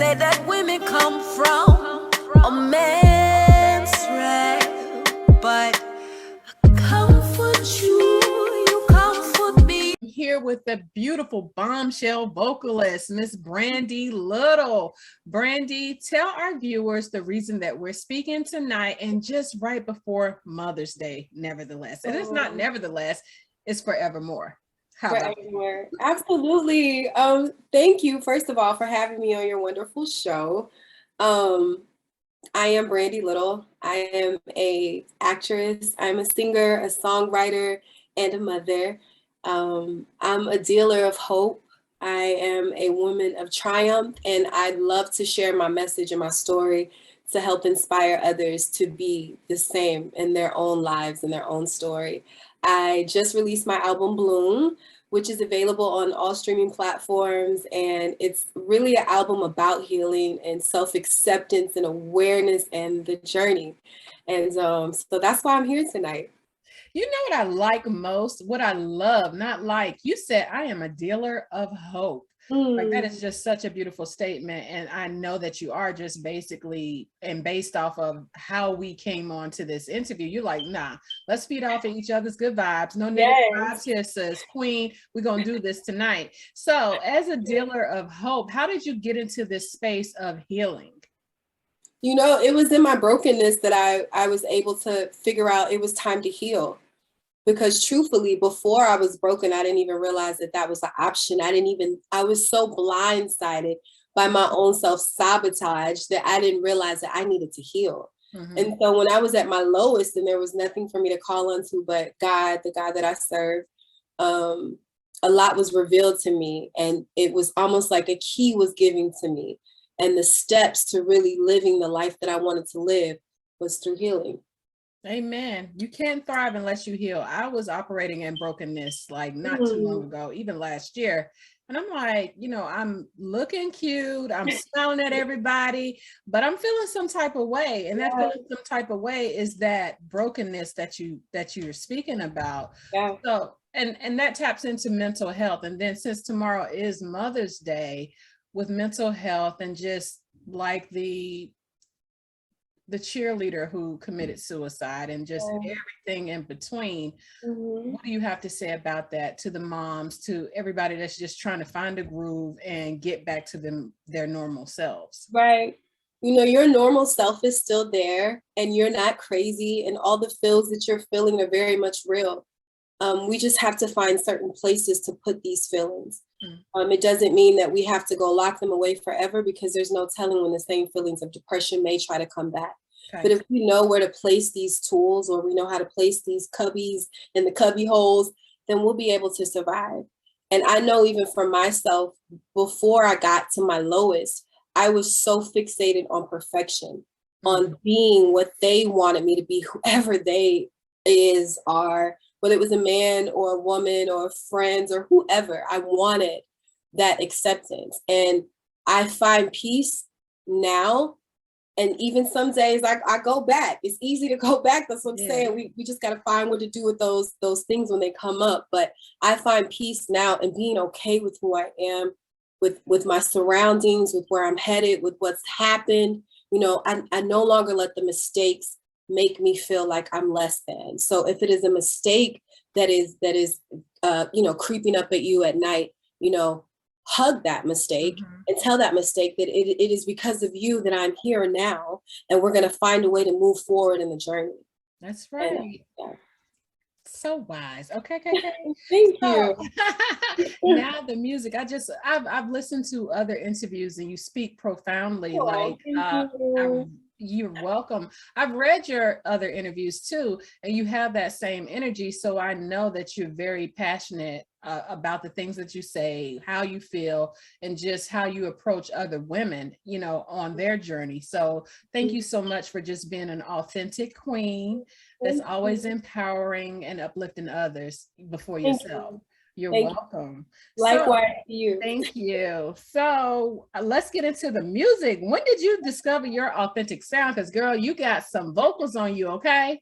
say that women come from a man's rail, but comfort you comfort me. I'm here with the beautiful bombshell vocalist, Miss Brandi Little. Brandi, tell our viewers the reason that we're speaking tonight, and just right before Mother's Day, nevertheless. And it's not nevertheless, it's forevermore. Forevermore. Absolutely. Thank you, first of all, for having me on your wonderful show. I am Brandi Little. I am an actress. I'm a singer, a songwriter, and a mother. I'm a dealer of hope. I am a woman of triumph, and I love to share my message and my story to help inspire others to be the same in their own lives and their own story. I just released my album Bloom, which is available on all streaming platforms. And it's really an album about healing and self-acceptance and awareness and the journey. And so that's why I'm here tonight. You know what I like most? What I love, not like, you said, I am a dealer of hope. Like, that is just such a beautiful statement. And I know that you are just basically, and based off of how we came on to this interview, you're like, nah, let's feed off of each other's good vibes. No negative vibes here, sis. Queen, we're going to do this tonight. So as a dealer of hope, how did you get into this space of healing? You know, it was in my brokenness that I was able to figure out it was time to heal. Because truthfully, before I was broken, I didn't even realize that that was an option. I was so blindsided by my own self-sabotage that I didn't realize that I needed to heal. Mm-hmm. And so when I was at my lowest and there was nothing for me to call onto but God, the God that I serve, a lot was revealed to me. And it was almost like a key was given to me. And the steps to really living the life that I wanted to live was through healing. Amen. You can't thrive unless you heal. I was operating in brokenness like not too long ago, even last year. And I'm like, you know, I'm looking cute, I'm smiling at everybody, but I'm feeling some type of way. And that feeling some type of way is that brokenness that you're speaking about. Yeah. So and that taps into mental health. And then since tomorrow is Mother's Day, with mental health and just like the cheerleader who committed suicide and just everything in between. What do you have to say about that to the moms, to everybody that's just trying to find a groove and get back to their normal selves? Right. You know, your normal self is still there and you're not crazy, and all the feels that you're feeling are very much real. We just have to find certain places to put these feelings. It doesn't mean that we have to go lock them away forever, because there's no telling when the same feelings of depression may try to come back. Okay. But if we know where to place these tools, or we know how to place these cubbies in the cubby holes, then we'll be able to survive. And I know even for myself, before I got to my lowest, I was so fixated on perfection, on being what they wanted me to be, whoever they are. Whether it was a man or a woman or friends or whoever, I wanted that acceptance. And I find peace now. And even some days I go back. It's easy to go back. That's what I'm saying. We just got to find what to do with those things when they come up. But I find peace now and being okay with who I am, with my surroundings, with where I'm headed, with what's happened. You know, I no longer let the mistakes make me feel like I'm less than. So if it is a mistake that is you know, creeping up at you at night, you know, hug that mistake and tell that mistake that it is because of you that I'm here now, and we're going to find a way to move forward in the journey. That's right. And, so wise. Okay. Thank you. Now the music. I've listened to other interviews and you speak profoundly. You're welcome. I've read your other interviews too, and you have that same energy. So I know that you're very passionate about the things that you say, how you feel, and just how you approach other women, you know, on their journey. So thank you so much for just being an authentic queen that's always empowering and uplifting others before yourself. You're welcome. Likewise to you. Thank you. So let's get into the music. When did you discover your authentic sound? Because girl, you got some vocals on you, okay?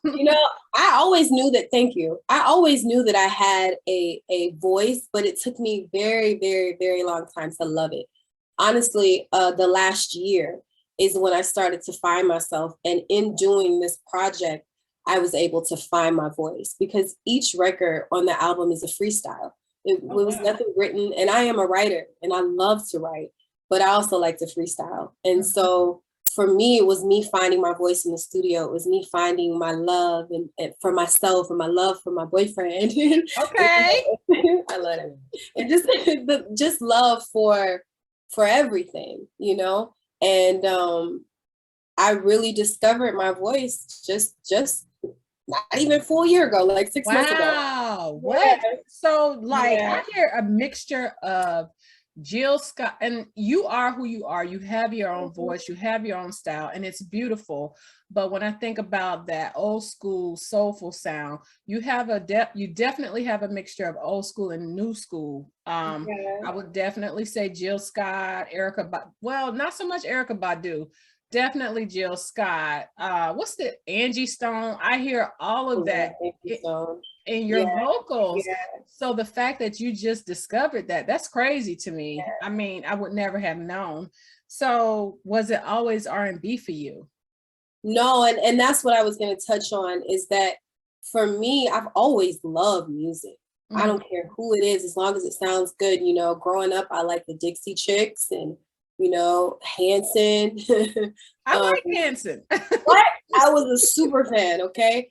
You know, I always knew that, thank you. I always knew that I had a voice, but it took me very, very, very long time to love it. honestly, the last year is when I started to find myself. And in doing this project, I was able to find my voice, because each record on the album is a freestyle. It was nothing written, and I am a writer and I love to write, but I also like to freestyle. And so for me, it was me finding my voice in the studio. It was me finding my love and for myself, and my love for my boyfriend. Okay. I love it. And just love for everything, you know? And I really discovered my voice just not even a full year ago, like 6 months ago. Wow. What? Yeah. So like Yeah. I hear a mixture of Jill Scott, and you are who you are. You have your own voice, you have your own style, and it's beautiful. But when I think about that old school soulful sound, you have you definitely have a mixture of old school and new school. I would definitely say Jill Scott, Eriykah Badu. Well, not so much Eriykah Badu. Definitely Jill Scott. What's the Angie Stone? I hear all of that in your vocals. Yeah. So the fact that you just discovered that, that's crazy to me. Yeah. I mean, I would never have known. So was it always R&B for you? No, and that's what I was going to touch on, is that for me, I've always loved music. Mm-hmm. I don't care who it is, as long as it sounds good. You know, growing up, I like the Dixie Chicks and, you know, Hanson. I like Hanson. What? I was a super fan, okay?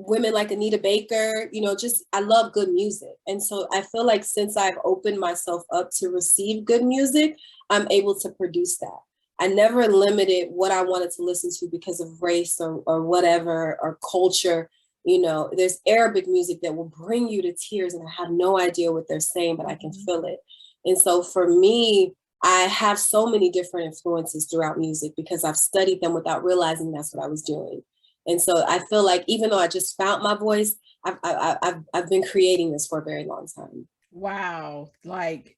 Women like Anita Baker, you know, just, I love good music. And so I feel like since I've opened myself up to receive good music, I'm able to produce that. I never limited what I wanted to listen to because of race or whatever, or culture. You know, there's Arabic music that will bring you to tears, and I have no idea what they're saying, but I can feel it. And so for me, I have so many different influences throughout music because I've studied them without realizing that's what I was doing. And so I feel like even though I just found my voice, I've been creating this for a very long time. Wow. Like,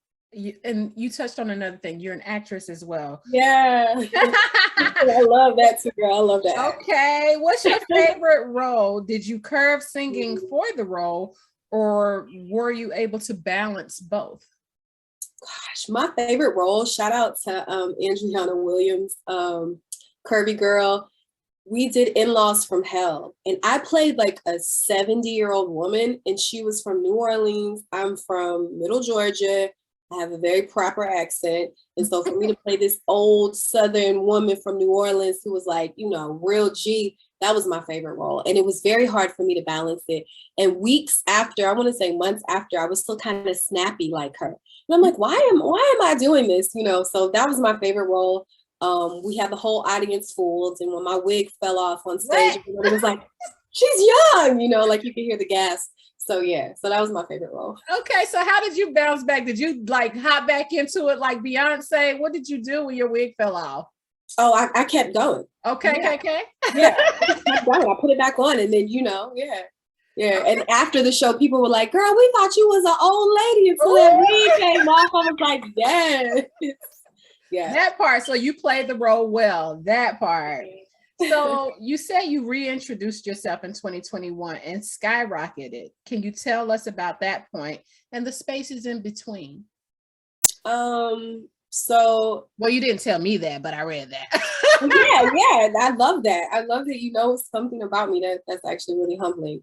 and you touched on another thing. You're an actress as well. Yeah. I love that too, girl. I love that. Okay. What's your favorite role? Did you curve singing for the role, or were you able to balance both? Gosh, my favorite role, shout out to Andriana Williams, Curvy Girl. We did In-Laws from Hell, and I played like a 70-year-old woman, and she was from New Orleans. I'm from Middle Georgia. I have a very proper accent. And so for me to play this old Southern woman from New Orleans who was like, you know, real G, that was my favorite role. And it was very hard for me to balance it. And weeks after, I want to say months after, I was still kind of snappy like her. And I'm like, why am I doing this? You know, so that was my favorite role. We had the whole audience fooled, and when my wig fell off on stage, it was like, she's young, you know, like you could hear the gas. So yeah, so that was my favorite role. Okay, so how did you bounce back? Did you like hop back into it like Beyonce? What did you do when your wig fell off? Oh, I kept going. Okay. Yeah, I kept going. I put it back on, and then, you know, yeah. And after the show, people were like, girl, we thought you was an old lady until that wig came off. I was like, yes. Yeah. That part. So you played the role well, that part. So you say you reintroduced yourself in 2021 and skyrocketed. Can you tell us about that point and the spaces in between? So. Well, you didn't tell me that, but I read that. yeah. I love that. I love that you know something about me that's actually really humbling.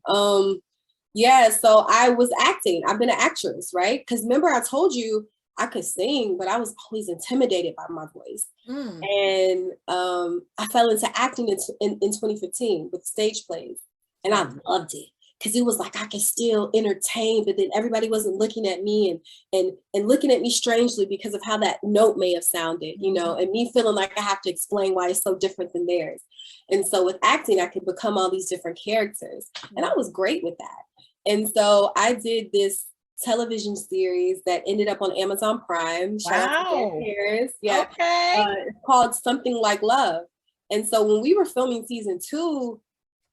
Yeah, so I was acting. I've been an actress, right? Because remember I told you I could sing, but I was always intimidated by my voice. And I fell into acting in 2015 with stage plays. And I loved it because it was like I could still entertain, but then everybody wasn't looking at me and looking at me strangely because of how that note may have sounded, you know, and me feeling like I have to explain why it's so different than theirs. And so with acting, I could become all these different characters. And I was great with that. And so I did this television series that ended up on Amazon Prime. Shout out to Dan Harris. Yeah. Okay. It's called Something Like Love. And so when we were filming season 2,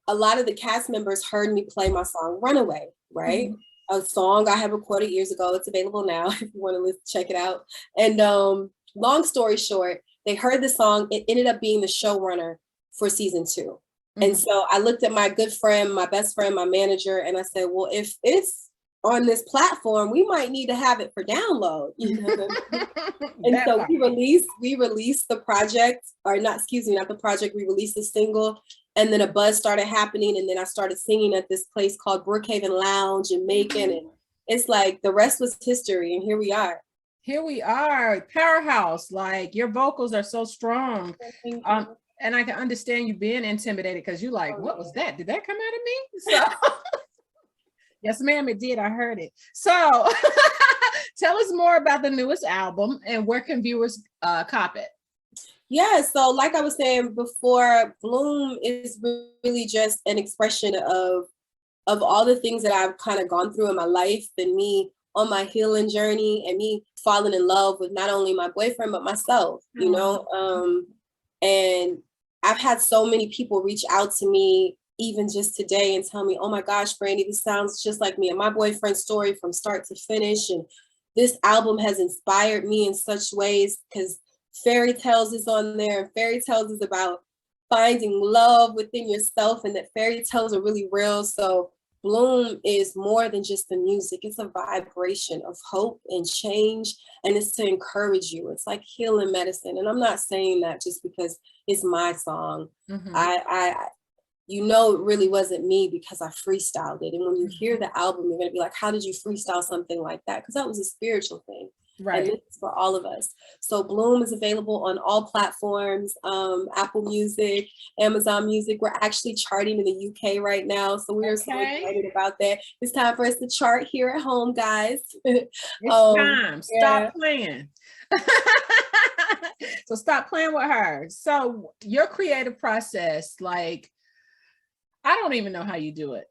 a lot of the cast members heard me play my song Runaway, right? A song I had recorded years ago. It's available now if you want to check it out. And long story short, they heard the song. It ended up being the showrunner for season 2. And so I looked at my good friend, my best friend, my manager, and I said, well, if it's on this platform, we might need to have it for download, you know. And so we released the project, or not, excuse me, not the project, we released the single, and then a buzz started happening, and then I started singing at this place called Brookhaven Lounge in Macon, and it's like the rest was history, and here we are. Here we are, powerhouse. Like, your vocals are so strong. And I can understand you being intimidated because you're like, what was that? Did that come out of me? So yes, ma'am, it did. I heard it. So tell us more about the newest album and where can viewers cop it? Yeah, so like I was saying before, Bloom is really just an expression of all the things that I've kind of gone through in my life, and me on my healing journey, and me falling in love with not only my boyfriend, but myself, you know? And I've had so many people reach out to me, even just today, and tell me, oh my gosh, Brandi, this sounds just like me and my boyfriend's story from start to finish. And this album has inspired me in such ways, because fairy tales is on there, and fairy tales is about finding love within yourself, and that fairy tales are really real. So Bloom is more than just the music. It's a vibration of hope and change, and it's to encourage you. It's like healing medicine. And I'm not saying that just because it's my song. I you know, it really wasn't me because I freestyled it. And when you hear the album, you're gonna be like, how did you freestyle something like that? Because that was a spiritual thing. Right. And this is for all of us. So Bloom is available on all platforms, Apple Music, Amazon Music. We're actually charting in the UK right now. So we are so excited about that. It's time for us to chart here at home, guys. It's time. Stop playing. So stop playing with her. So your creative process, like, I don't even know how you do it.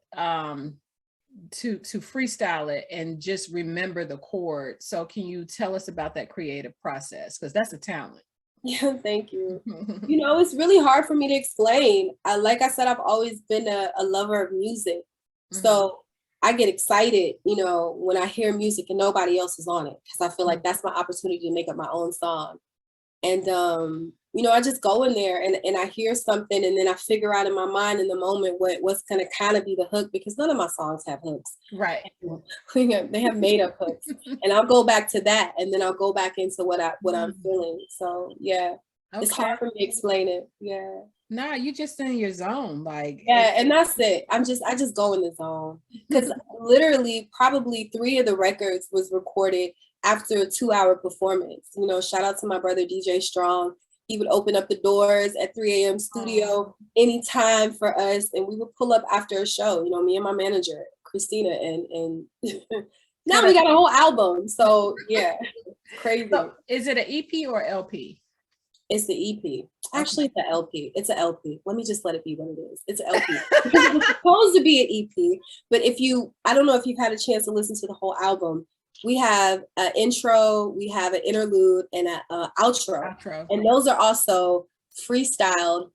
To freestyle it and just remember the chord. So can you tell us about that creative process? Because that's a talent. Yeah, thank you. You know, it's really hard for me to explain. Like I said, I've always been a lover of music. So I get excited, you know, when I hear music and nobody else is on it, because I feel like that's my opportunity to make up my own song. And you know, I just go in there and I hear something, and then I figure out in my mind in the moment what's going to kind of be the hook, because none of my songs have hooks. Right. They have made up hooks, and I'll go back to that, and then I'll go back into what I'm feeling. So yeah, it's hard for me to explain it. Yeah. No, you just in your zone, like. Yeah, and that's it. I just go in the zone, because literally probably 3 of the records was recorded after a 2-hour performance. You know, shout out to my brother DJ Strong. He would open up the doors at 3 a.m. studio anytime for us, and we would pull up after a show, you know, me and my manager, Christina, and now we got a whole album. So yeah, crazy. So is it an EP or LP? It's the EP. Actually, it's an LP. It's an LP. Let me just let it be what it is. It's an LP. Because it's supposed to be an EP, but I don't know if you've had a chance to listen to the whole album. We have an intro, we have an interlude, and an outro. And those are also freestyled,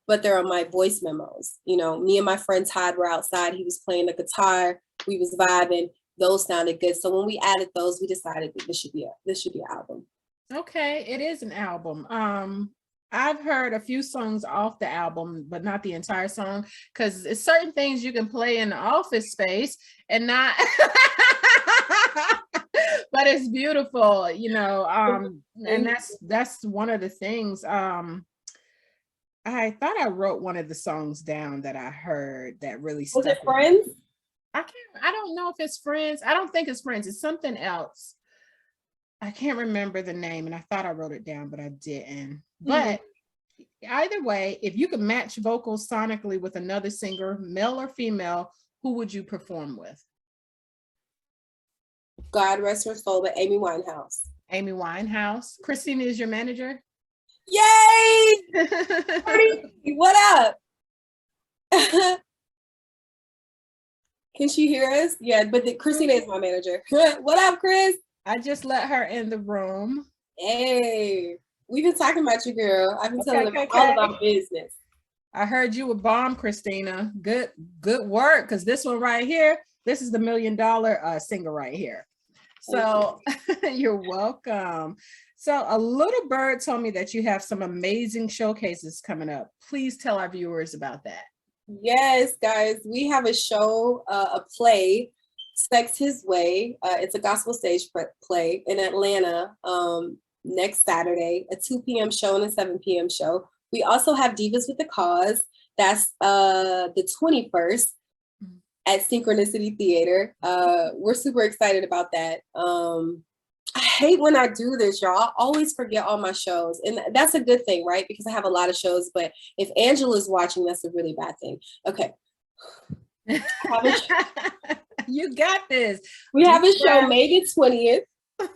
but they're on my voice memos. You know, me and my friend Todd were outside. He was playing the guitar. We was vibing. Those sounded good. So when we added those, we decided that this should be an album. Okay, it is an album. I've heard a few songs off the album, but not the entire song, because it's certain things you can play in the office space and not. But it's beautiful, you know, and that's one of the things. I thought I wrote one of the songs down that I heard that really stuck. Was it Friends? I don't know if it's Friends. I don't think it's Friends. It's something else. I can't remember the name, and I thought I wrote it down, but I didn't. But either way, if you could match vocals sonically with another singer, male or female, who would you perform with? God rest her soul, but Amy Winehouse. Amy Winehouse. Christina is your manager? Yay! What up? Can she hear us? Yeah, but Christina is my manager. What up, Chris? I just let her in the room. Hey, we've been talking about you, girl. I've been telling them all about business. I heard you were bomb, Christina. Good work, because this one right here, this is the $1 million singer right here. So you're welcome. So a little bird told me that you have some amazing showcases coming up. Please tell our viewers about that. Yes, guys, we have a show, a play Sex His Way. It's a gospel stage play in Atlanta next Saturday, a 2 p.m. show and a 7 p.m. show. We also have Divas with the Cause. That's the 21st at Synchronicity Theater. We're super excited about that. I hate when I do this, y'all. I always forget all my shows. And that's a good thing, right? Because I have a lot of shows. But if Angela's watching, that's a really bad thing. Okay. You got this. We have a show May the 20th.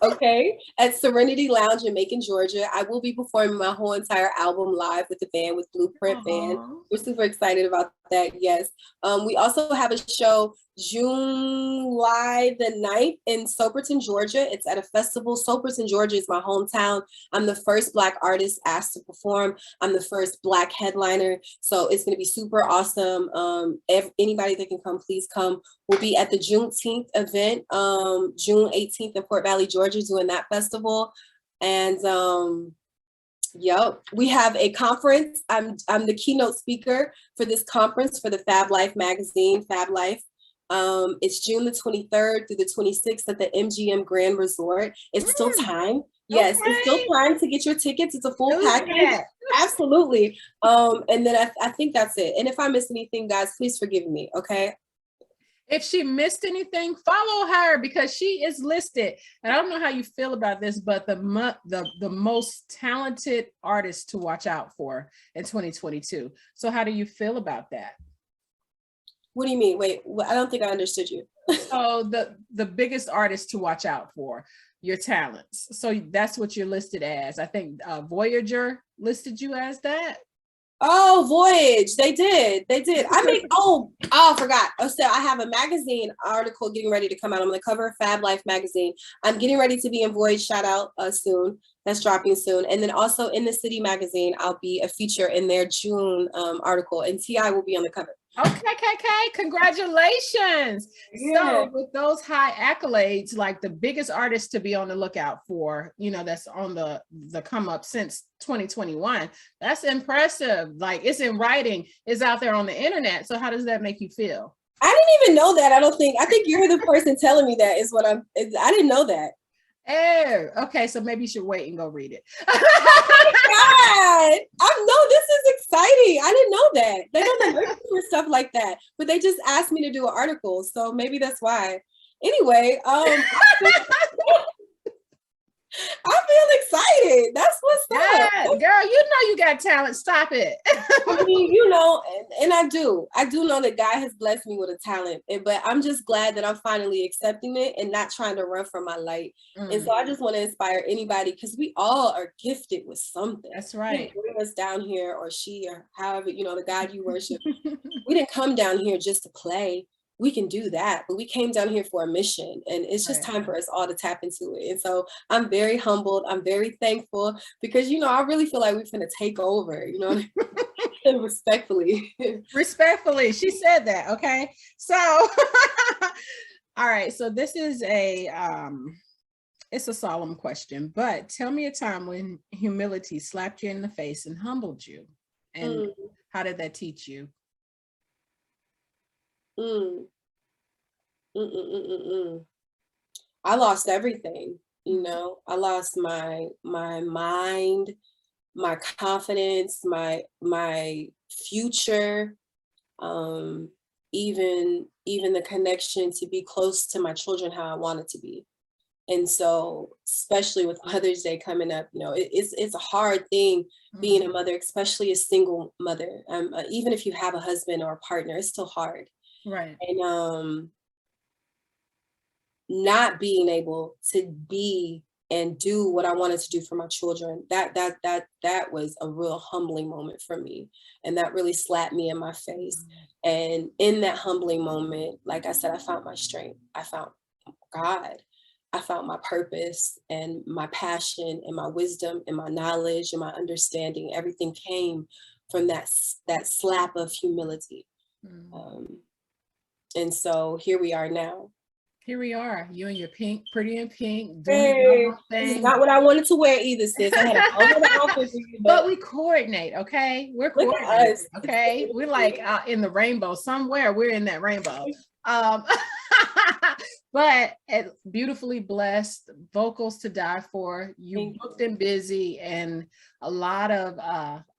Okay, at Serenity Lounge in Macon, Georgia. I will be performing my whole entire album live with the band, with Blueprint Band. We're super excited about that. Yes. We also have a show July the 9th in Soperton, Georgia. It's at a festival. Soperton, Georgia is my hometown. I'm the first Black artist asked to perform. I'm the first Black headliner. So it's going to be super awesome. Anybody that can come, please come. We'll be at the Juneteenth event, June 18th in Fort Valley, Georgia, doing that festival. And yep, we have a conference. I'm the keynote speaker for this conference for the Fab Life magazine, Fab Life. It's June the 23rd through the 26th at the MGM Grand Resort. It's still time. Yes, it's still time to get your tickets. It's a full package. Absolutely. And then I think that's it. And if I miss anything, guys, please forgive me. Okay. If she missed anything, follow her because she is listed. And I don't know how you feel about this, but the most talented artist to watch out for in 2022. So how do you feel about that? What do you mean? Wait, I don't think I understood you. So the biggest artist to watch out for, your talents. So that's what you're listed as. I think Voyager listed you as that. Oh, Voyage. They did. I mean, I forgot. Oh, so I have a magazine article getting ready to come out. I'm on the cover of Fab Life magazine. I'm getting ready to be in Voyage. Shout out soon. That's dropping soon. And then also in the City magazine, I'll be a feature in their June article, and T.I. will be on the cover. Okay. Congratulations. Yeah. So with those high accolades, like the biggest artist to be on the lookout for, that's on the come up since 2021, that's impressive. Like it's in writing, it's out there on the internet. So how does that make you feel? I didn't even know that. I think you're the person telling me that I didn't know that. Oh, okay. So maybe you should wait and go read it. God, this is exciting. I didn't know that. They don't alert me for stuff like that, but they just asked me to do an article, so maybe that's why. Anyway, I feel excited. That's what's up. Girl, you got talent. Stop it. I mean, and I do know that God has blessed me with a talent, but I'm just glad that I'm finally accepting it and not trying to run from my light. And so I just want to inspire anybody, because we all are gifted with something. That's right. Bring us down here, or she, or however, the God you worship. We didn't come down here just to play. We can do that, but we came down here for a mission, and it's just time for us all to tap into it. And so I'm very humbled. I'm very thankful, because, I really feel like we're going to take over, and respectfully. Respectfully. She said that. Okay. So, all right. So this is it's a solemn question, but tell me a time when humility slapped you in the face and humbled you. And how did that teach you? I lost everything. I lost my mind, my confidence, my future, even the connection to be close to my children how I wanted to be. And so, especially with Mother's Day coming up, it's a hard thing being a mother, especially a single mother. Even if you have a husband or a partner, it's still hard. Right. And not being able to be and do what I wanted to do for my children, that was a real humbling moment for me. And that really slapped me in my face. And in that humbling moment, like I said, I found my strength. I found God. I found my purpose and my passion and my wisdom and my knowledge and my understanding. Everything came from that slap of humility. And so here we are now. Here we are, you and your pink, pretty in pink. Hey, this is not what I wanted to wear either, sis. I had all the outfits for you, but we coordinate, okay? We're coordinating, okay? We're like in the rainbow somewhere. We're in that rainbow. But beautifully blessed, vocals to die for. You booked and busy, and a lot of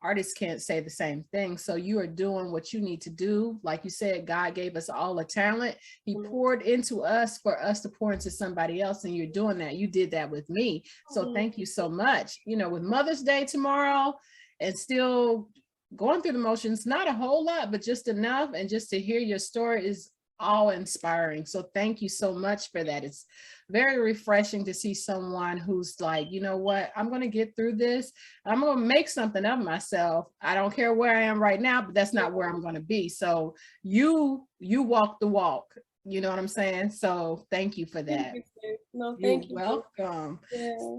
artists can't say the same thing. So you are doing what you need to do. Like you said, God gave us all a talent. He poured into us for us to pour into somebody else, and you're doing that. You did that with me. So thank you so much. You know, with Mother's Day tomorrow, and still going through the motions, not a whole lot, but just enough. And just to hear your story is all inspiring. So thank you so much for that. It's very refreshing to see someone who's like, you know what, I'm going to get through this. I'm going to make something of myself. I don't care where I am right now, but that's not where I'm going to be. So you walk the walk. You know what I'm saying? So thank you for that. Thank you. No, thank you. Welcome. Yeah.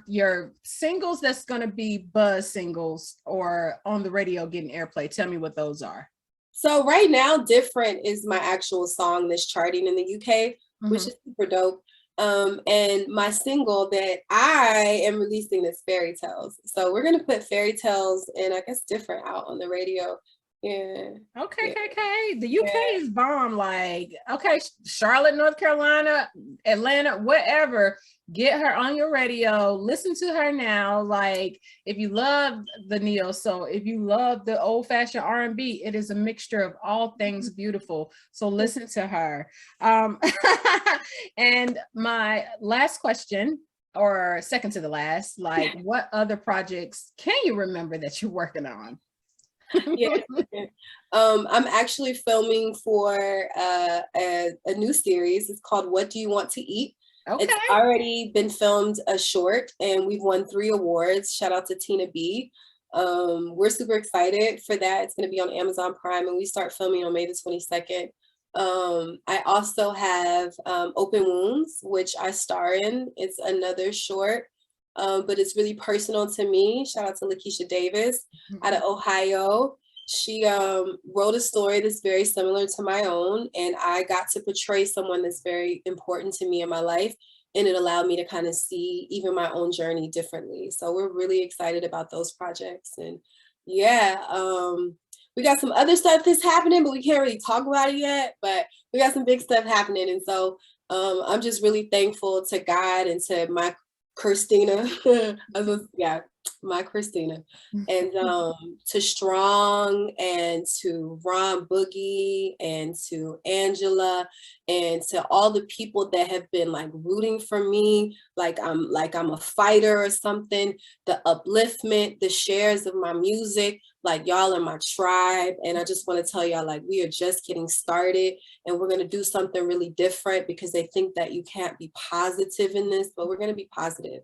Your singles that's going to be buzz singles or on the radio getting airplay. Tell me what those are. So right now, Different is my actual song that's charting in the UK, which is super dope. And my single that I am releasing is Fairy Tales. So we're going to put Fairy Tales and I guess Different out on the radio. Yeah. Okay. The UK is bomb. Like, okay, Charlotte, North Carolina, Atlanta, whatever. Get her on your radio. Listen to her now. Like, if you love the neo soul, if you love the old-fashioned R&B, it is a mixture of all things beautiful. So listen to her. And my last question, or second to the last, like, what other projects can you remember that you're working on? I'm actually filming for a new series. It's called What Do You Want to Eat? Okay. It's already been filmed a short and we've won 3 awards. Shout out to Tina B. We're super excited for that. It's going to be on Amazon Prime and we start filming on May the 22nd. I also have Open Wounds, which I star in. It's another short. But it's really personal to me. Shout out to Lakeisha Davis out of Ohio. She wrote a story that's very similar to my own, and I got to portray someone that's very important to me in my life, and it allowed me to kind of see even my own journey differently. So we're really excited about those projects. And yeah, we got some other stuff that's happening, but we can't really talk about it yet, but we got some big stuff happening. And so I'm just really thankful to God and to my Christina, my Christina, and to Strong and to Ron Boogie and to Angela and to all the people that have been like rooting for me, like I'm a fighter or something, the upliftment, the shares of my music, like y'all are my tribe. And I just want to tell y'all, like, we are just getting started and we're going to do something really different because they think that you can't be positive in this, but we're going to be positive.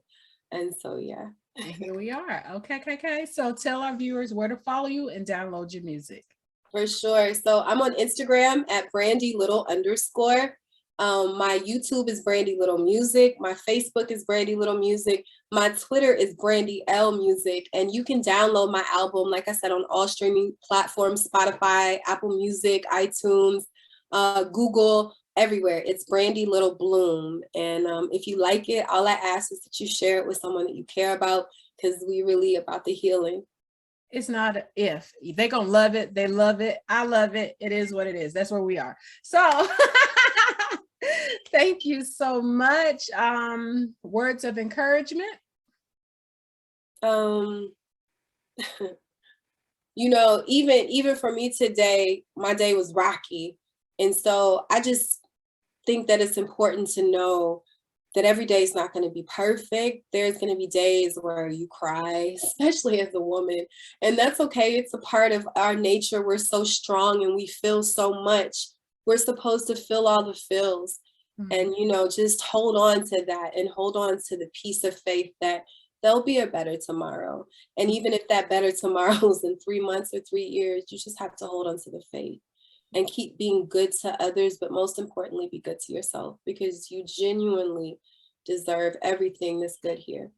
And so, yeah. And here we are. Okay. So tell our viewers where to follow you and download your music. For sure. So I'm on Instagram at Brandi Little _. My YouTube is Brandi Little Music. My Facebook is Brandi Little Music. My Twitter is Brandi L Music. And you can download my album, like I said, on all streaming platforms, Spotify, Apple Music, iTunes, Google, everywhere. It's Brandi Little Bloom. And if you like it, all I ask is that you share it with someone that you care about, because we really about the healing. It's not a if. They're going to love it. They love it. I love it. It is what it is. That's where we are. So thank you so much. Words of encouragement? You know, even for me today, my day was rocky. And so I just think that it's important to know that every day is not going to be perfect. There's going to be days where you cry, especially as a woman. And that's okay. It's a part of our nature. We're so strong and we feel so much. We're supposed to feel all the feels. And, you know, just hold on to that and hold on to the piece of faith that there'll be a better tomorrow. And even if that better tomorrow is in 3 months or 3 years, you just have to hold on to the faith and keep being good to others, but most importantly, be good to yourself, because you genuinely deserve everything that's good here.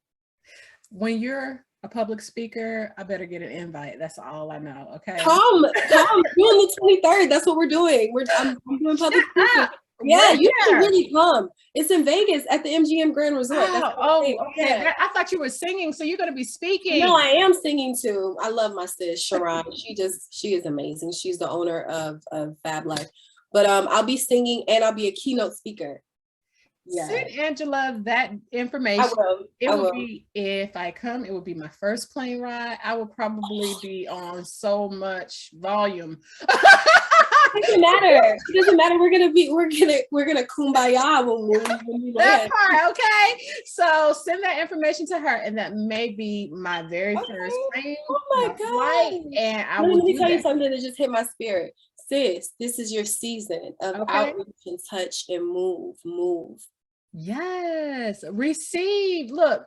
When you're a public speaker, I better get an invite. That's all I know. Okay. Come, doing the 23rd. That's what we're doing. I'm doing public speaking. Yeah, you can really come. It's in Vegas at the MGM Grand Resort. Okay. Yeah. I thought you were singing, so you're going to be speaking. No, I am singing too. I love my sis, Sharon. She is amazing. She's the owner of Fab Life. But I'll be singing and I'll be a keynote speaker. Yeah. Send Angela that information. I will. It would be, if I come, it would be my first plane ride. I will probably be on so much volume. It doesn't matter. It doesn't matter. We're gonna kumbaya when we land. That part, okay. So send that information to her, and that may be my very first plane. Oh my God. Flight, and I will. Let me tell you something that just hit my spirit. Sis, this is your season of outreach and touch and move. Yes, receive. Look.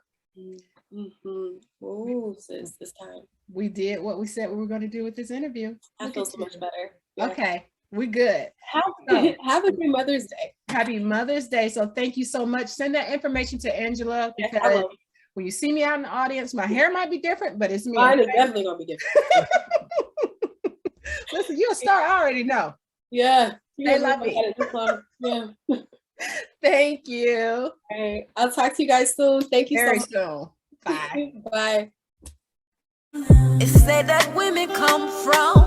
Oh, sis, this time we did what we said we were going to do with this interview. I feel so much better. Yeah. Okay, we good. Have a good Mother's Day. Happy Mother's Day. So thank you so much. Send that information to Angela, because when you see me out in the audience, my hair might be different, but it's me. Mine is definitely gonna be different. Listen, you're a star. I already know. Yeah. They love me. Yeah. Thank you. All right. I'll talk to you guys soon. Thank you Very so much. soon. Bye. Bye. It said that women come from